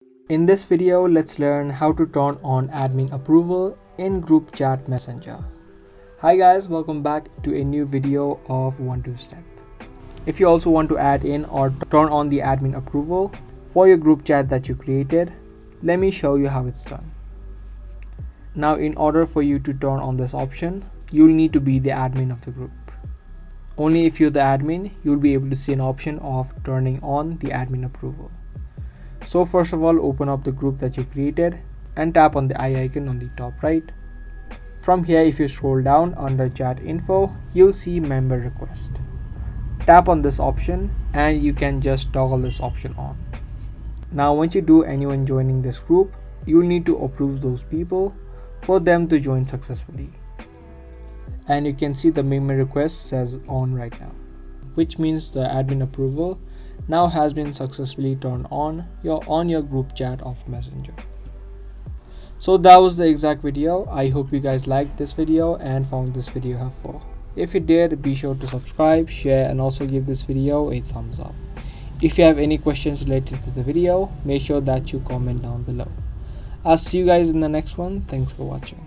In this video, let's learn how to turn on admin approval in group chat messenger. Hi guys, welcome back to a new video of 1-2-step. If you also want to add in or turn on the admin approval for your group chat that you created, let me show you how it's done. Now, in order for you to turn on this option, you'll need to be the admin of the group. Only if you're the admin, you'll be able to see an option of turning on the admin approval. So first of all, open up the group that you created and tap on the eye icon on the top right. From here, if you scroll down under chat info, you'll see member request. Tap on this option and you can just toggle this option on. Now once you do, anyone joining this group, you'll need to approve those people for them to join successfully. And you can see the member request says on right now, which means the admin approval now has been successfully turned on your group chat of Messenger. So that was the exact video. I hope you guys liked this video and found this video helpful. If you did, be sure to subscribe, share, and also give this video a thumbs up. If you have any questions related to the video, make sure that you comment down below. I'll see you guys in the next one. Thanks for watching.